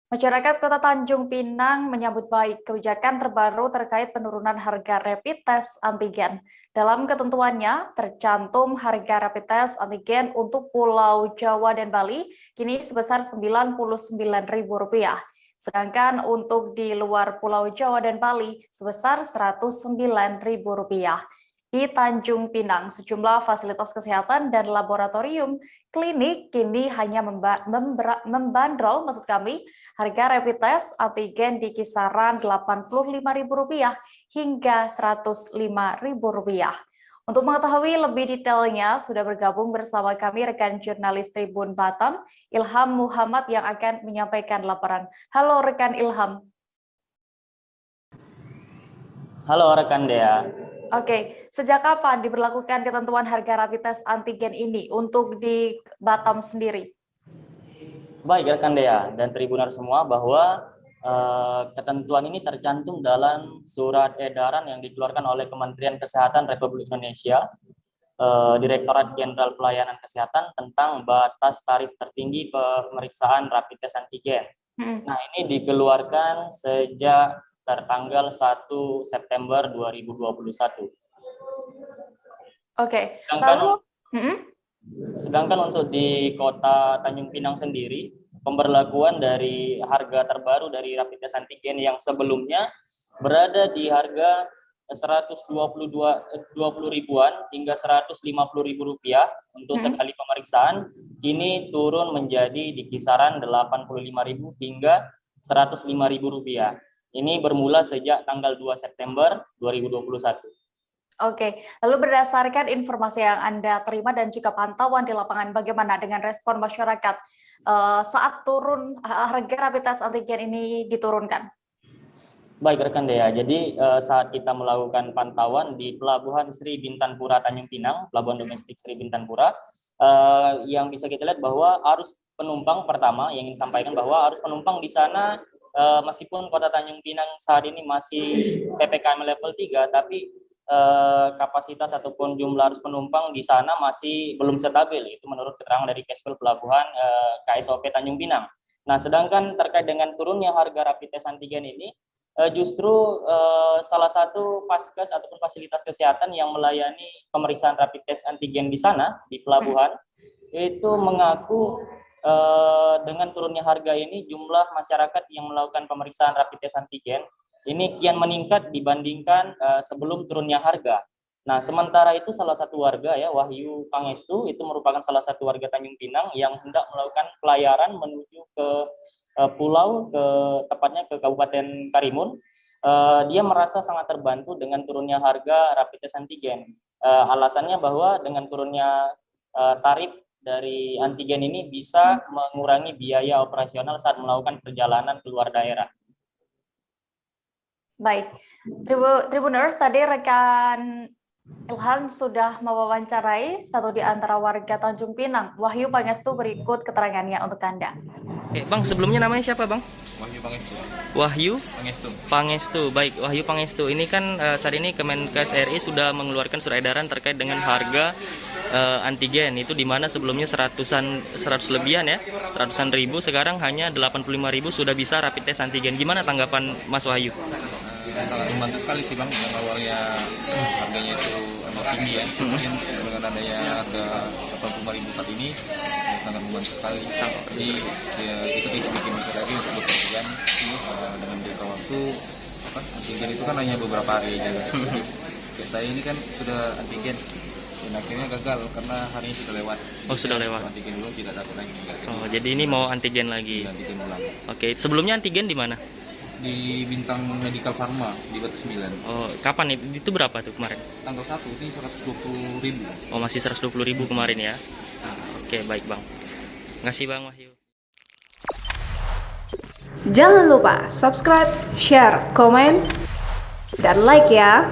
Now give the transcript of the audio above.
Masyarakat Kota Tanjung Pinang menyambut baik kebijakan terbaru terkait penurunan harga rapid test antigen. Dalam ketentuannya, tercantum harga rapid test antigen untuk Pulau Jawa dan Bali kini sebesar Rp99.000. Sedangkan untuk di luar Pulau Jawa dan Bali sebesar Rp109.000. Di Tanjung Pinang, sejumlah fasilitas kesehatan dan laboratorium klinik kini hanya membandrol harga rapid test antigen di kisaran Rp85.000 hingga Rp105.000. Untuk mengetahui lebih detailnya, sudah bergabung bersama kami rekan jurnalis Tribun Batam, Ilham Muhammad yang akan menyampaikan laporan. Halo rekan Ilham. Halo rekan Dea. Oke, sejak kapan diberlakukan ketentuan harga rapid test antigen ini untuk di Batam sendiri? Baik rekan Dea dan Tribuner semua, bahwa ketentuan ini tercantum dalam surat edaran yang dikeluarkan oleh Kementerian Kesehatan Republik Indonesia, Direktorat Jenderal Pelayanan Kesehatan tentang batas tarif tertinggi pemeriksaan rapid test antigen. Nah, ini dikeluarkan sejak tertanggal 1 September 2021. Oke, sedangkan untuk di Kota Tanjung Pinang sendiri, pemberlakuan dari harga terbaru dari rapid test antigen yang sebelumnya berada di harga Rp120.000 hingga Rp150.000 untuk sekali pemeriksaan, kini turun menjadi di kisaran Rp85.000 hingga Rp105.000. Ini bermula sejak tanggal 2 September 2021. Oke, lalu berdasarkan informasi yang Anda terima dan juga pantauan di lapangan, bagaimana dengan respon masyarakat saat turun harga rapid test antigen ini diturunkan? Baik rekan Dea, jadi saat kita melakukan pantauan di Pelabuhan Sri Bintanpura Tanjung Pinang, Pelabuhan Domestik Sri Bintanpura, yang bisa kita lihat bahwa arus penumpang pertama yang ingin sampaikan bahwa arus penumpang di sana meskipun Kota Tanjung Pinang saat ini masih PPKM level 3, tapi kapasitas ataupun jumlah arus penumpang di sana masih belum stabil. Itu menurut keterangan dari Kespel Pelabuhan KSOP Tanjung Pinang. Nah, sedangkan terkait dengan turunnya harga rapid test antigen ini, justru salah satu paskes ataupun fasilitas kesehatan yang melayani pemeriksaan rapid test antigen di sana, di pelabuhan, itu mengaku dengan turunnya harga ini, jumlah masyarakat yang melakukan pemeriksaan rapid test antigen ini kian meningkat dibandingkan sebelum turunnya harga. Nah, sementara itu salah satu warga ya, Wahyu Pangestu, itu merupakan salah satu warga Tanjung Pinang yang hendak melakukan pelayaran menuju ke pulau, tepatnya ke Kabupaten Karimun. Dia merasa sangat terbantu dengan turunnya harga rapid test antigen. Alasannya bahwa dengan turunnya tarif dari antigen ini bisa mengurangi biaya operasional saat melakukan perjalanan keluar daerah. Baik, Tribuners, tadi rekan Ilham sudah mewawancarai satu di antara warga Tanjung Pinang, Wahyu Pangestu. Berikut keterangannya untuk Anda. Bang, sebelumnya namanya siapa, Bang? Wahyu Pangestu. Wahyu Pangestu. Pangestu. Baik, Wahyu Pangestu. Ini kan saat ini Kemenkes RI sudah mengeluarkan surat edaran terkait dengan harga antigen, itu di mana sebelumnya 100 lebihan ya, 100-an ribu, sekarang hanya 85.000 sudah bisa rapid test antigen. Gimana tanggapan Mas Wahyu? Sangat membantu sekali sih Bang, yang awalnya harganya itu agak tinggi ya, mungkin dengan adanya harga 85.000 saat ini sangat membantu sekali. Jadi ya, itu tidak bikin mikir lagi untuk bepergian dengan jangka waktu. Antigen itu kan hanya beberapa hari aja. Kayak saya ini kan sudah antigen, dan akhirnya gagal karena harinya sudah lewat. Oh, sudah lewat. Antigen dulu tidak dapat lagi. Oh, jadi ini mau antigen lagi. Antigen ulang. Oke, sebelumnya antigen di mana? Di Bintang Medical Pharma di Batu 9. Oh, kapan itu berapa tuh kemarin? Tanggal 1 ini 120.000. Oh, masih 120.000 kemarin ya. Oke, baik Bang. Ngasih Bang Wahyu. Jangan lupa subscribe, share, komen, dan like ya.